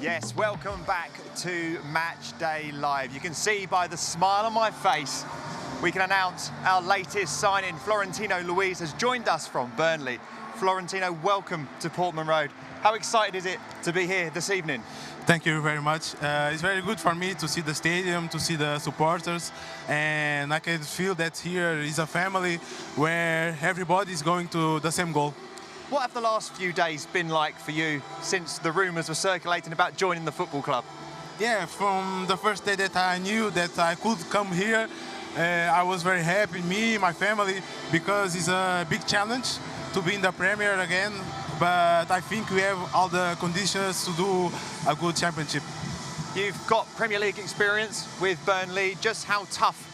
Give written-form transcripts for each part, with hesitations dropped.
Yes, welcome back to Matchday Live. You can see by the smile on my face, we can announce our latest signing. Florentino Luis has joined us from Burnley. Florentino, welcome to Portman Road. How excited is it to be here this evening? Thank you very much. It's very good for me to see the stadium, to see the supporters, and I can feel that here is a family where everybody is going to the same goal. What have the last few days been like for you since the rumours were circulating about joining the football club? Yeah, from the first day that I knew that I could come here, I was very happy, me, my family, because it's a big challenge to be in the Premier again, but I think we have all the conditions to do a good championship. You've got Premier League experience with Burnley. Just how tough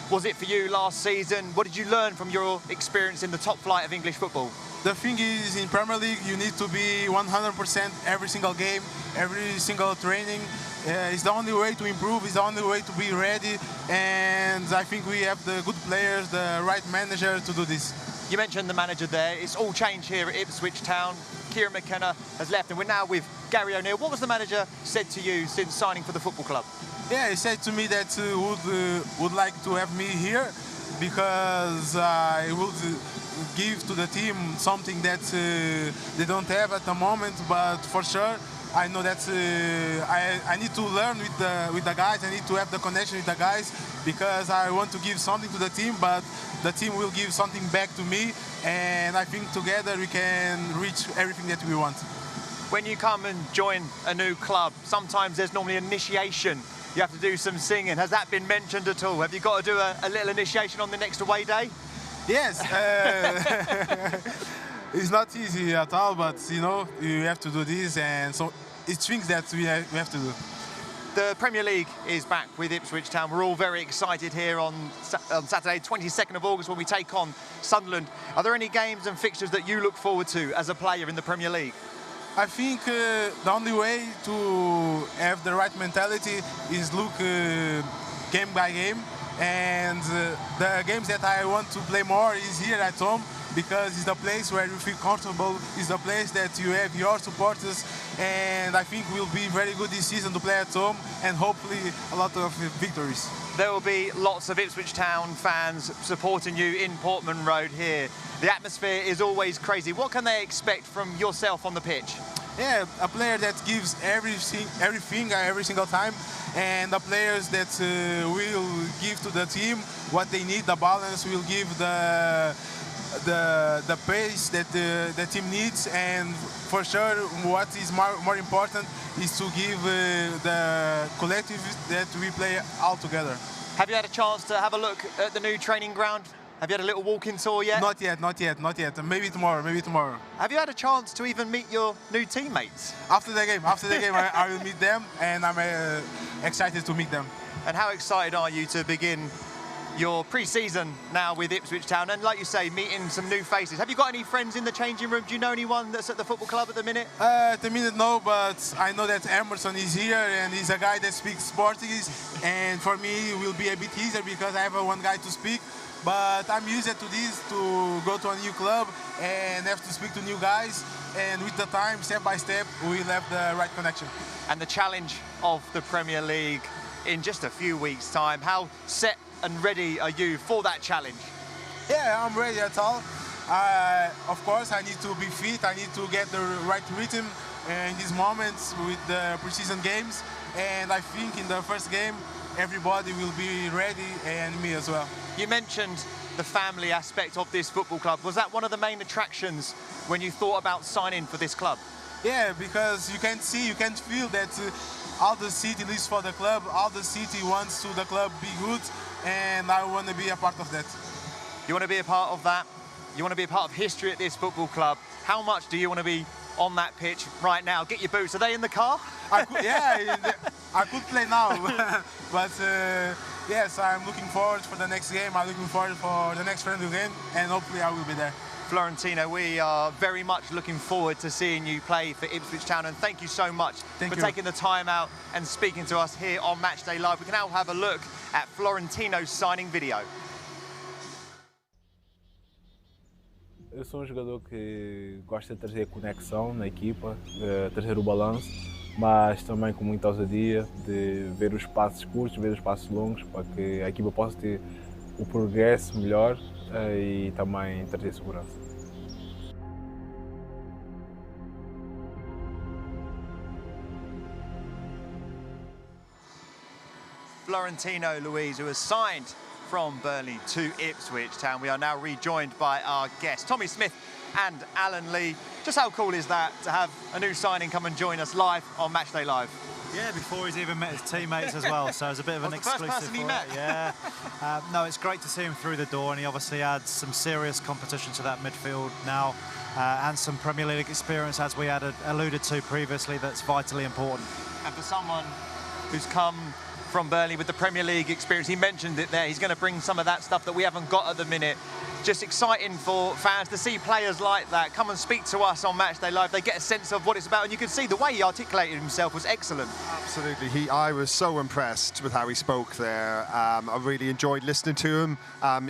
was it for you last season? What did you learn from your experience in the top flight of English football? The thing is, in Premier League, you need to be 100% every single game, every single training. It's the only way to improve, it's the only way to be ready, and I think we have the good players, the right manager to do this. You mentioned the manager there. It's all changed here at Ipswich Town. Kieran McKenna has left, and we're now with Gary O'Neill. What was the manager said to you since signing for the football club? Yeah, he said to me that would like to have me here because I would give to the team something that they don't have at the moment, but for sure I know that I need to learn with the guys. I need to have the connection with the guys because I want to give something to the team, but the team will give something back to me, and I think together we can reach everything that we want. When you come and join a new club, sometimes there's normally initiation. You have to do some singing. Has that been mentioned at all? Have you got to do a little initiation on the next away day? Yes. It's not easy at all, but you know, you have to do this, and so it's things that we have to do. The Premier League is back with Ipswich Town. We're all very excited here on Saturday, 22nd of August, when we take on Sunderland. Are there any games and fixtures that you look forward to as a player in the Premier League? I think the only way to have the right mentality is look game by game, and the games that I want to play more is here at home, because it's the place where you feel comfortable, it's the place that you have your supporters, and I think we'll be very good this season to play at home, and hopefully a lot of victories. There will be lots of Ipswich Town fans supporting you in Portman Road here. The atmosphere is always crazy. What can they expect from yourself on the pitch? Yeah, a player that gives everything every single time, and the players that will give to the team what they need, the balance, will give the pace that the team needs, and for sure what is more important is to give the collective that we play all together. Have you had a chance to have a look at the new training ground? Have you had a little walking tour yet? Not yet. Maybe tomorrow. Have you had a chance to even meet your new teammates? After the game, I will meet them, and I'm excited to meet them. And how excited are you to begin your pre-season now with Ipswich Town, and like you say, meeting some new faces? Have you got any friends in the changing room? Do you know anyone that's at the football club at the minute? At the minute, no, but I know that Emerson is here, and he's a guy that speaks Portuguese, and for me it will be a bit easier because I have one guy to speak, but I'm used to this, to go to a new club and have to speak to new guys, and with the time, step by step, we'll have the right connection. And the challenge of the Premier League in just a few weeks' time, how set and ready are you for that challenge? Yeah, I'm ready at all. Of course, I need to be fit. I need to get the right rhythm in these moments with the pre-season games. And I think in the first game, everybody will be ready, and me as well. You mentioned the family aspect of this football club. Was that one of the main attractions when you thought about signing for this club? Yeah, because you can see, you can feel that all the city lives for the club, all the city wants to the club be good, and I want to be a part of that. You want to be a part of that? You want to be a part of history at this football club? How much do you want to be on that pitch right now? Get your boots. Are they in the car? Yeah, I could play now, but yes, I'm looking forward for the next game. I'm looking forward for the next friendly game, and hopefully I will be there. Florentino, we are very much looking forward to seeing you play for Ipswich Town, and thank you so much for taking the time out and speaking to us here on Matchday Live. We can now have a look at Florentino's signing video. Eu sou um jogador que gosta de trazer conexão na equipa, trazer o balanço. mas também com muita ousadia de ver os passos curtos, ver os passos longos, para que a equipa possa ter o progresso melhor e também trazer segurança. Florentino Luis, who has signed from Burnley to Ipswich Town. We are now rejoined by our guests, Tommy Smith and Alan Lee. Just how cool is that to have a new signing come and join us live on Matchday Live? Yeah, before he's even met his teammates as well, so it's a bit of an exclusive. The first person he met. Yeah. No, it's great to see him through the door, and he obviously adds some serious competition to that midfield now, and some Premier League experience, as we had alluded to previously, that's vitally important. And for someone who's come from Burnley with the Premier League experience, he mentioned it there, he's going to bring some of that stuff that we haven't got at the minute. Just exciting for fans to see players like that come and speak to us on Matchday Live. They get a sense of what it's about, and you can see the way he articulated himself was excellent. Absolutely, I was so impressed with how he spoke there. I really enjoyed listening to him.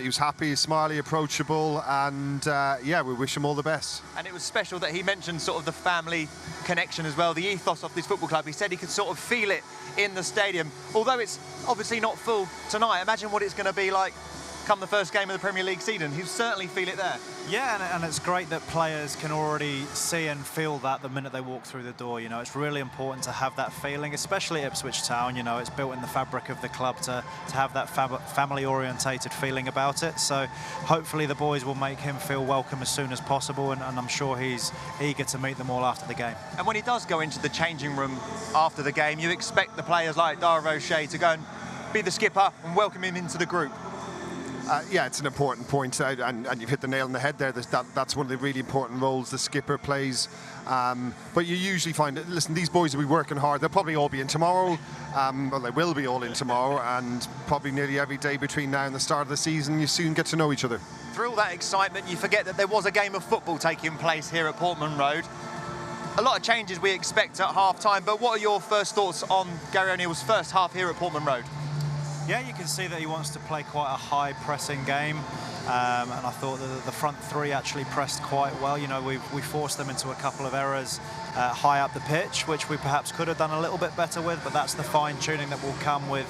He was happy, smiley, approachable, and yeah, we wish him all the best. And it was special that he mentioned sort of the family connection as well, the ethos of this football club. He said he could sort of feel it in the stadium. Although it's obviously not full tonight, imagine what it's going to be like come the first game of the Premier League season. He'll certainly feel it there. Yeah, and it's great that players can already see and feel that the minute they walk through the door. You know, it's really important to have that feeling, especially Ipswich Town. You know, it's built in the fabric of the club to have that family-orientated feeling about it. So hopefully the boys will make him feel welcome as soon as possible, and I'm sure he's eager to meet them all after the game. And when he does go into the changing room after the game, you expect the players like Dara O'Shea to go and be the skipper and welcome him into the group. Yeah, it's an important point, and you've hit the nail on the head there. That's one of the really important roles the skipper plays. But you usually find that, listen, these boys will be working hard. They'll probably all be in tomorrow. Well, they will be all in tomorrow, and probably nearly every day between now and the start of the season, you soon get to know each other. Through all that excitement, you forget that there was a game of football taking place here at Portman Road. A lot of changes we expect at half-time, but what are your first thoughts on Gary O'Neill's first half here at Portman Road? Yeah, you can see that he wants to play quite a high-pressing game, and I thought that the front three actually pressed quite well. You know, we forced them into a couple of errors high up the pitch, which we perhaps could have done a little bit better with, but that's the fine-tuning that will come with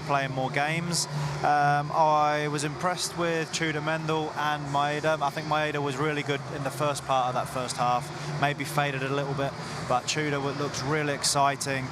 playing more games. I was impressed with Tudor Mendel and Maeda. I think Maeda was really good in the first part of that first half, maybe faded a little bit, but Tudor looks really exciting,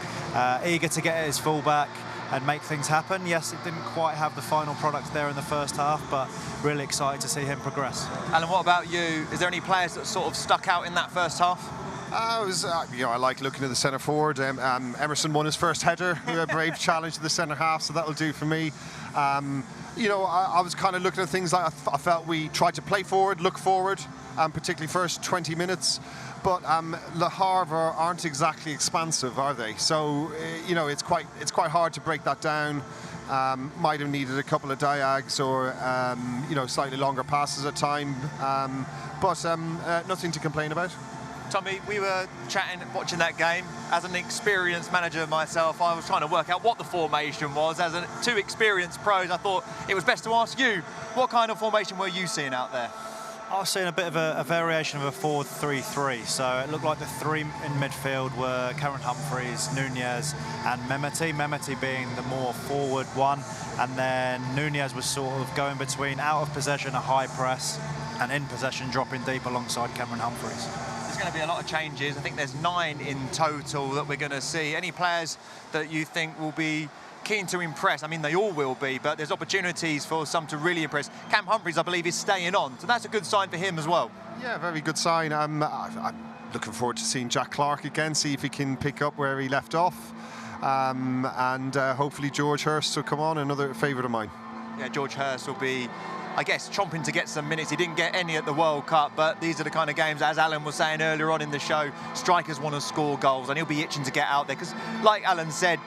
eager to get at his fullback and make things happen. Yes, it didn't quite have the final product there in the first half, but really excited to see him progress. Alan, what about you? Is there any players that sort of stuck out in that first half? I like looking at the centre forward. Emerson won his first header, a brave challenge to the centre half, so that'll do for me. I was kind of looking at things like I felt we tried to play forward, look forward, particularly first 20 minutes. But Le Havre aren't exactly expansive, are they? So it's quite hard to break that down. Might have needed a couple of diags or slightly longer passes at time, but nothing to complain about. Tommy, we were chatting, watching that game. As an experienced manager myself, I was trying to work out what the formation was. As two experienced pros, I thought it was best to ask you, what kind of formation were you seeing out there? I was seeing a bit of a variation of a 4-3-3. So it looked like the three in midfield were Karen Humphreys, Nunez and Mehmeti. Mehmeti being the more forward one. And then Nunez was sort of going between out of possession, a high press, and in possession, dropping deep alongside Cameron Humphreys. There's going to be a lot of changes. I think there's 9 in total that we're going to see. Any players that you think will be keen to impress? I mean, they all will be, but there's opportunities for some to really impress. Cam Humphreys, I believe, is staying on, so that's a good sign for him as well. Yeah, very good sign. I'm looking forward to seeing Jack Clark again, see if he can pick up where he left off. And hopefully George Hurst will come on, another favourite of mine. Yeah, George Hurst will be, I guess, chomping to get some minutes. He didn't get any at the World Cup, but these are the kind of games, as Alan was saying earlier on in the show, strikers want to score goals, and he'll be itching to get out there, because, like Alan said,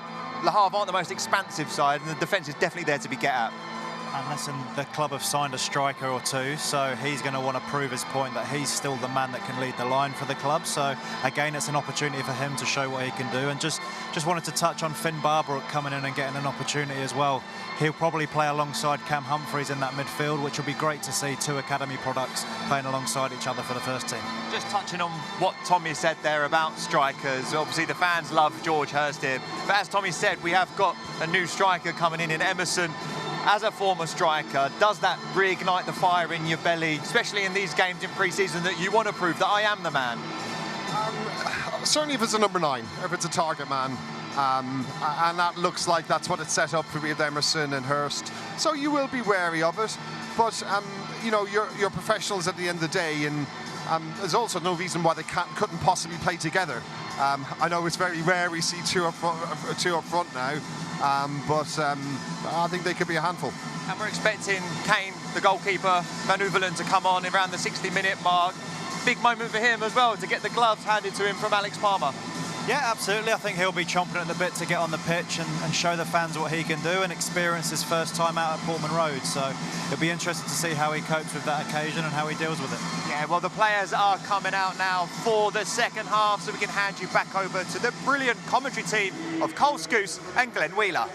Le Havre aren't the most expansive side, and the defence is definitely there to be get at. And listen, the club have signed a striker or two, so he's going to want to prove his point that he's still the man that can lead the line for the club. So again, it's an opportunity for him to show what he can do. And just wanted to touch on Finn Barbrook coming in and getting an opportunity as well. He'll probably play alongside Cam Humphreys in that midfield, which will be great to see two academy products playing alongside each other for the first team. Just touching on what Tommy said there about strikers, obviously the fans love George Hurst here, but as Tommy said, we have got a new striker coming in Emerson. As a former striker, does that reignite the fire in your belly, especially in these games in pre-season, that you want to prove that I am the man? Certainly if it's a number 9, if it's a target man. And that looks like that's what it's set up for with Emerson and Hurst. So you will be wary of it. But, you know, you're professionals at the end of the day, and there's also no reason why they couldn't possibly play together. I know it's very rare we see two up front now, but I think they could be a handful. And we're expecting Kane, the goalkeeper, Van Uvelen, to come on around the 60-minute mark. Big moment for him as well, to get the gloves handed to him from Alex Palmer. Yeah, absolutely. I think he'll be chomping at the bit to get on the pitch and show the fans what he can do and experience his first time out at Portman Road. So it'll be interesting to see how he copes with that occasion and how he deals with it. Yeah, well, the players are coming out now for the second half, so we can hand you back over to the brilliant commentary team of Cole Scouse and Glenn Wheeler.